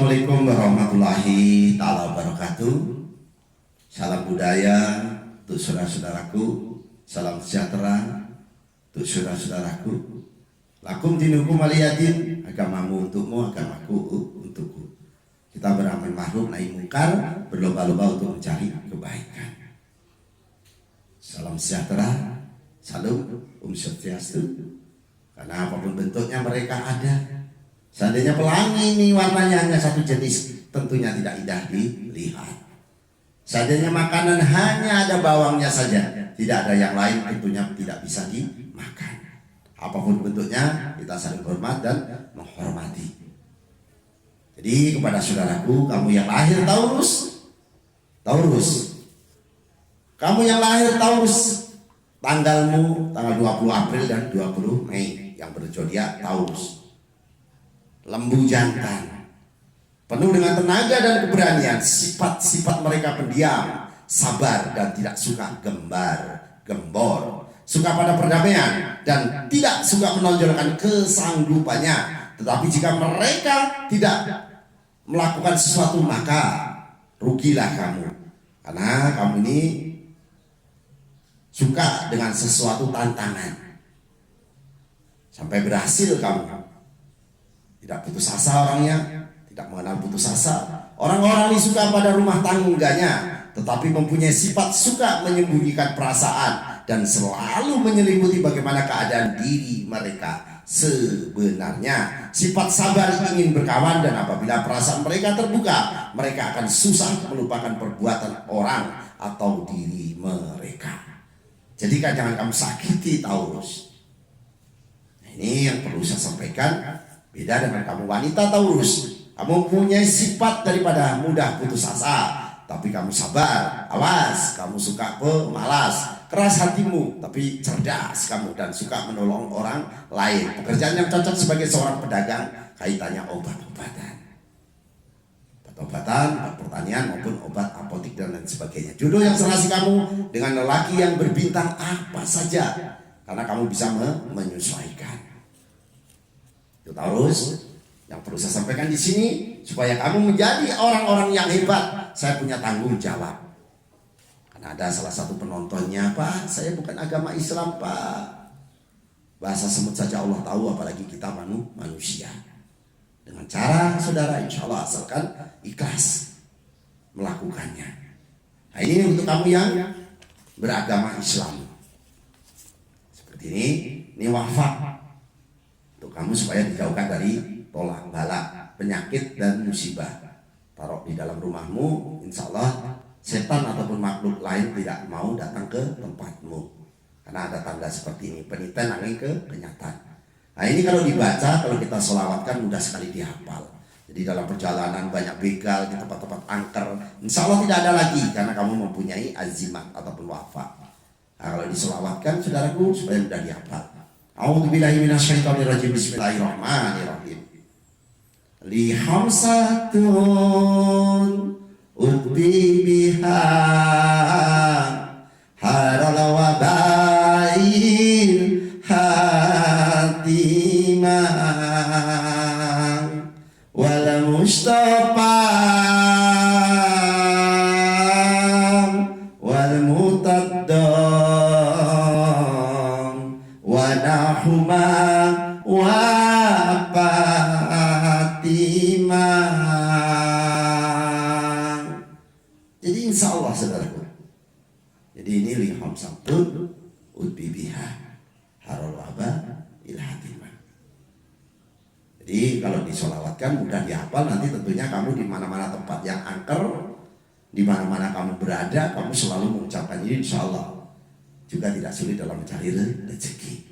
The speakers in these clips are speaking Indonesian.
Assalamualaikum warahmatullahi taala wabarakatuh. Salam budaya untuk saudara-saudaraku, salam sejahtera untuk saudara-saudaraku. Lakum dinukum waliyadin, agamamu untukmu, agamaku untukku. Kita beramal ma'ruf nahi mungkar, berlomba-lomba untuk mencari kebaikan. Salam sejahtera, salam swastiastu. Karena apapun bentuknya mereka ada. Seandainya pelangi ini warnanya hanya satu jenis, tentunya tidak indah dilihat. Seandainya makanan hanya ada bawangnya saja, tidak ada yang lain, tentunya tidak bisa dimakan. Apapun bentuknya, kita saling hormat dan menghormati. Jadi kepada saudaraku, kamu yang lahir Taurus, kamu yang lahir Taurus, tanggalmu tanggal 20 April dan 20 Mei yang berzodiak Taurus. Lembu jantan, penuh dengan tenaga dan keberanian. Sifat-sifat mereka pendiam, sabar dan tidak suka gembor, suka pada perdamaian dan tidak suka menonjolkan kesanggupannya. Tetapi jika mereka tidak melakukan sesuatu, maka rugilah kamu, karena kamu ini suka dengan sesuatu tantangan sampai berhasil kamu. Tidak putus asa orangnya, tidak mengenal putus asa. Orang-orang ini suka pada rumah tangganya, tetapi mempunyai sifat suka menyembunyikan perasaan dan selalu menyelimuti bagaimana keadaan diri mereka sebenarnya. Sifat sabar ingin berkawan, dan apabila perasaan mereka terbuka, mereka akan susah melupakan perbuatan orang atau diri mereka. Jadi jangan kamu sakiti Taurus. Nah, ini yang perlu saya sampaikan. Beda dengan kamu wanita Taurus, kamu mempunyai sifat daripada mudah putus asa, tapi kamu sabar. Awas, kamu suka pemalas, keras hatimu, tapi cerdas kamu dan suka menolong orang lain. Pekerjaan yang cocok sebagai seorang pedagang, kaitannya obat-obatan, pertanian maupun obat apotik dan lain sebagainya. Jodoh yang serasi kamu dengan lelaki yang berbintang apa saja, karena kamu bisa menyesuaikan. Taurus, yang perlu saya sampaikan di sini supaya kamu menjadi orang-orang yang hebat. Saya punya tanggung jawab. Karena ada salah satu penontonnya, Pak, saya bukan agama Islam, Pak. Bahasa semut saja Allah tahu, apalagi kita manusia. Dengan cara saudara, insya Allah asalkan ikhlas melakukannya. Nah, ini untuk kamu yang beragama Islam. Seperti ini wafat. Untuk kamu supaya dijauhkan dari tolak bala, penyakit dan musibah. Taruh di dalam rumahmu, insya Allah setan ataupun makhluk lain tidak mau datang ke tempatmu. Karena ada tanda seperti ini, peniten angin ke kenyataan. Nah, ini kalau dibaca, kalau kita selawatkan mudah sekali dihafal. Jadi dalam perjalanan banyak begal di tempat-tempat angker, insya Allah tidak ada lagi karena kamu mempunyai azimat ataupun wafat. Nah, kalau diselawatkan saudaraku supaya mudah dihafal. A'udzubillahi minasyaitonirrajim. Bismillahirrahmanirrahim. Li hamsatun udbi biha haral wabail hatimah wal mustafa wal mutadda Wanahuma wa Fatimah. Jadi insya Allah saudaraku. Jadi ini liham sabtun udbi biha harul waba ilhatimah. Jadi kalau disolawatkan mudah dihafal. Nanti tentunya kamu di mana-mana tempat yang angker, di mana-mana kamu berada, kamu selalu mengucapkan ini, insya Allah juga tidak sulit dalam mencari rezeki.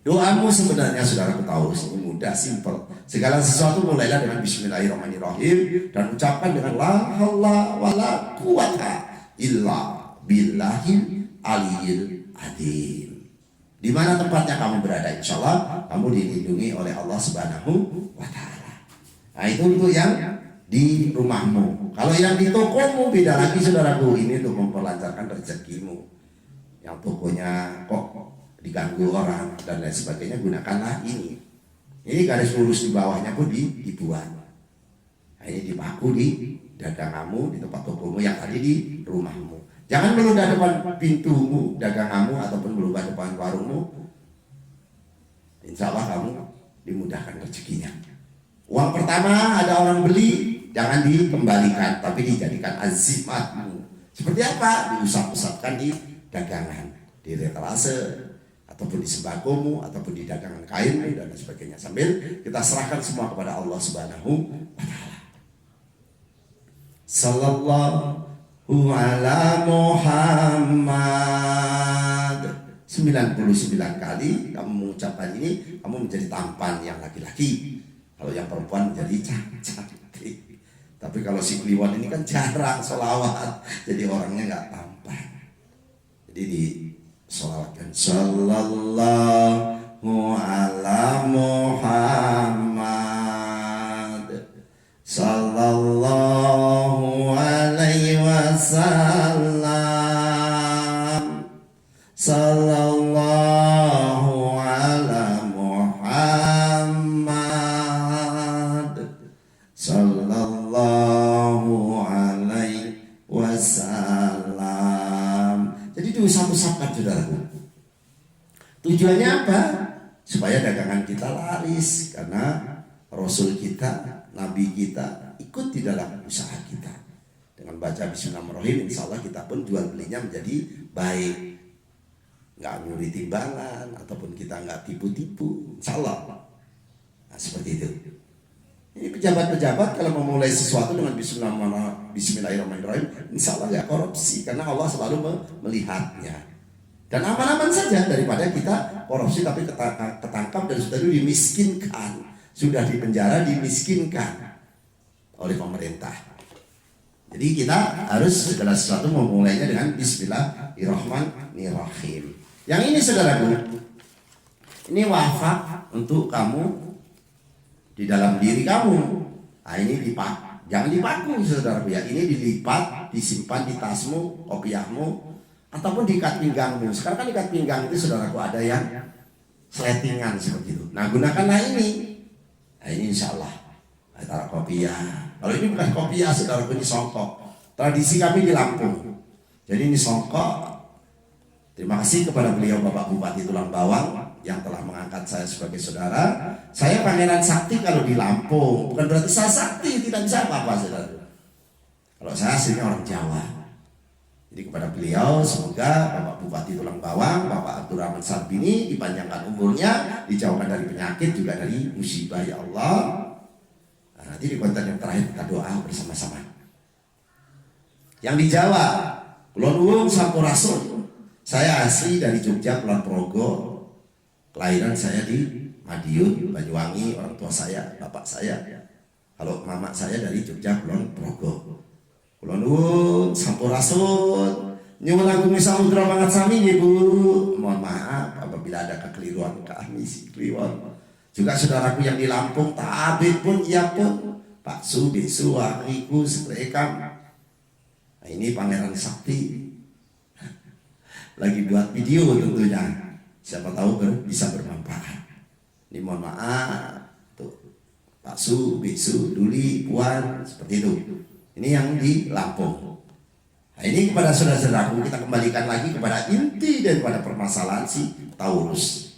Doamu sebenarnya saudaraku Taurus ini mudah, simpel. Segala sesuatu mulailah dengan Bismillahirrahmanirrahim dan ucapkan dengan la haula wala quwata illa billahil aliyil adim. Di mana tempatnya kamu berada, insya Allah kamu dilindungi oleh Allah Subhanahu wa Ta'ala. Nah, itu untuk yang di rumahmu. Kalau yang di tokomu beda lagi saudaraku, ini untuk memperlancarkan rezekimu. Yang tokonya kok diganggu orang dan lain sebagainya, gunakanlah ini. Ini garis lurus di bawahnya pun dibuat. Nah, ini dipaku di daganganmu, di tempat tokomu yang tadi di rumahmu. Jangan meludah depan pintumu, daganganmu, ataupun meludah depan warungmu. Insya Allah kamu dimudahkan rezekinya. Uang pertama ada orang beli, jangan dikembalikan, tapi dijadikan azimatmu. Seperti apa? Diusap-usapkan di dagangan, di retalase, ataupun di sembakomu, ataupun di dagangan kainmu, dan sebagainya. Sambil kita serahkan semua kepada Allah Subhanahu wa Ta'ala. Sallallahu ala Muhammad. 99 kali kamu mengucapkan ini, kamu menjadi tampan yang laki-laki. Kalau yang perempuan menjadi cantik. Tapi kalau si Kliwon ini kan jarang sholawat, jadi orangnya nggak tampan. Jadi di sholawatkan sallallahu ala Muhammad, sallallahu alaihi wasallam, sallallahu ala Muhammad, sallallahu alaihi wasallam. Jadi diusap-usapkan saudaraku. Tujuannya apa? Supaya dagangan kita laris, karena Rasul kita, Nabi kita ikut di dalam usaha kita. Dengan baca Bismillahirrahmanirrahim, insya Allah kita pun jual belinya menjadi baik. Nggak nyuri timbangan, ataupun kita nggak tipu-tipu, insya Allah. Nah, seperti itu. Ini pejabat-pejabat kalau memulai sesuatu dengan Bismillahirrahmanirrahim, insya Allah nggak korupsi, karena Allah selalu melihatnya. Dan aman-aman saja daripada kita korupsi tapi ketangkap dan sudah dimiskinkan, sudah dipenjara, dimiskinkan oleh pemerintah. Jadi kita harus segala sesuatu memulainya dengan Bismillahirrahmanirrahim. Yang ini saudaraku, ini wafat untuk kamu di dalam diri kamu. Nah, ini jangan dipaku saudaraku ya. Ini dilipat, disimpan di tasmu, kopiahmu, ataupun di ikat pinggangmu. Sekarang kan ikat pinggang itu saudaraku ada yang settingan seperti itu. Nah, gunakanlah ini. Nah, ini insya Allah taruh kopiah. Kalau ini bukan kopiah saudaraku, ini songkok. Tradisi kami di Lampung. Jadi ini songkok. Terima kasih kepada beliau Bapak Bupati Tulang Bawang yang telah mengangkat saya sebagai saudara. Saya Pangeran Sakti kalau di Lampung. Bukan berarti saya sakti, tidak bisa apa-apa saudaraku. Kalau saya aslinya orang Jawa. Jadi kepada beliau semoga Bapak Bupati Tulang Bawang, Bapak Abdurrahman Sarbini dipanjangkan umurnya, dijauhkan dari penyakit, juga dari musibah ya Allah. Nah, nanti di konten yang terakhir kita doa bersama-sama. Yang di Jawa, Kulon Wong Sampurasun. Saya asli dari Jogja, Kulon Progo. Kelahiran saya di Madiun, Banyuwangi, orang tua saya, bapak saya. Kalau mama saya dari Jogja, Kulon Progo. Kulon Wong Sampurasun. Nyuwun agung samudra banget sami Ibu. Mohon maaf apabila ada kekeliruan kami si Kliwon. Juga saudaraku yang di Lampung, Tabib pun iya pun, Pak Su, Bisu, Wakriku, Sekrekam. Nah, ini Pangeran Sakti lagi buat video tentunya. Siapa tahu bisa bermanfaat. Ini mohon maaf tuh Pak Su, Bisu, Duli, Puan, seperti itu. Ini yang di Lampung. Nah, ini kepada saudara-saudaraku kita kembalikan lagi kepada inti daripada permasalahan si Taurus.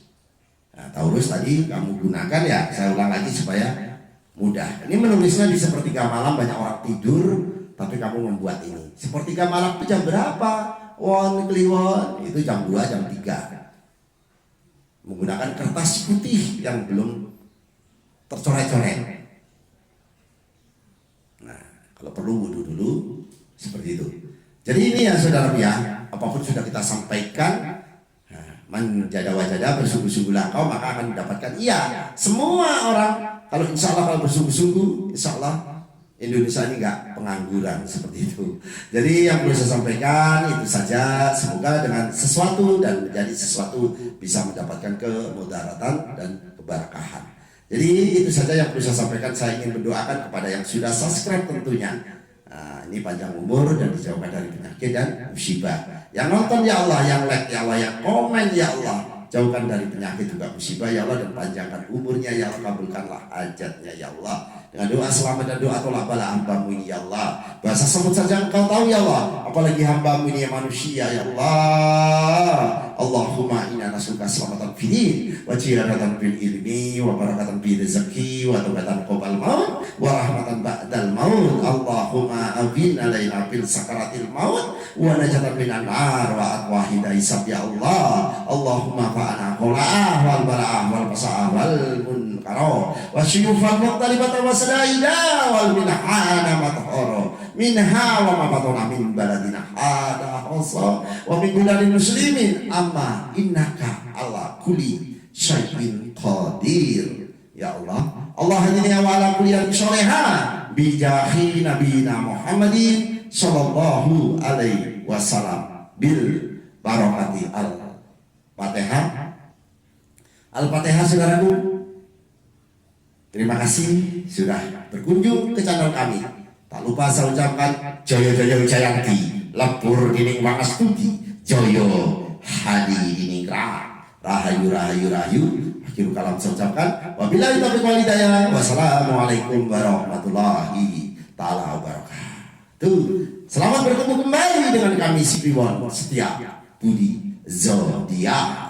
Nah, Taurus tadi kamu gunakan ya, saya ulang lagi supaya mudah. Ini menulisnya di sepertiga malam, banyak orang tidur, tapi kamu membuat ini. Sepertiga malam itu jam berapa? Won Kliwon, itu jam 2, jam 3. Menggunakan kertas putih yang belum tercoret-coret. Nah, kalau perlu wudhu dulu, seperti itu. Jadi ini ya saudara ya, apapun sudah kita sampaikan, menjada wajada bersungguh-sungguhlah kau maka akan mendapatkan. Iya, semua orang kalau insya Allah kalau bersungguh-sungguh, insya Allah Indonesia ini enggak pengangguran seperti itu. Jadi yang perlu saya sampaikan itu saja. Semoga dengan sesuatu dan menjadi sesuatu bisa mendapatkan kemudaratan dan keberkahan. Jadi itu saja yang perlu saya sampaikan. Saya ingin mendoakan kepada yang sudah subscribe tentunya. Nah, ini panjang umur dan dijauhkan dari penyakit dan musibah. Yang nonton ya Allah, yang like ya Allah, yang komen ya Allah. jauhkan dari penyakit juga musibah ya Allah, dan panjangkan umurnya ya Allah, kabulkanlah hajatnya ya Allah. Dengan doa selamat dan doa tolak bala hamba-Mu ini ya Allah. Bahasa sebut saja Engkau tahu ya Allah, apalagi hamba-Mu ini manusia ya Allah. Allahumma inna nas'aluka selamatan fid wa jihadatan fil ilmi wa barakatan fil rezeki wa taubatan qabal maut wa rahmatan ba'dal maut. Allahumma abin alaina fil sakaratil maut wa najatan minan nar wa atwahida hisab ya Allah. Allahumma fa'ana qola'ah wal bara'ah wal pasa'ah wal munkara wa syuyufal muqtalibata wa sadaida wal minhana matahara minha wa ma batana min baladina hada khassa wa min biladil muslimin amma innaka ala kulli syai'in qadir ya Allah. Allahumma wa ala kulli sholihah bi jahi nabiyina Muhammadin sallallahu alaihi wasallam bil barakati al-Fatihah. Al-Fatihah saudaraku. Terima kasih sudah berkunjung ke channel kami. Tak lupa saya ucapkan Joyo Jayanti Lepur Dining Wangastuti Joyo Hadi Diningrat Rahayu Akhirul kalam saya ucapkan wabillahi taufiq wal hidayah. Wassalamualaikum warahmatullahi taala wabarakatuh. Selamat bertemu kembali dengan kami Sipiwon Setia Budi Zodiak.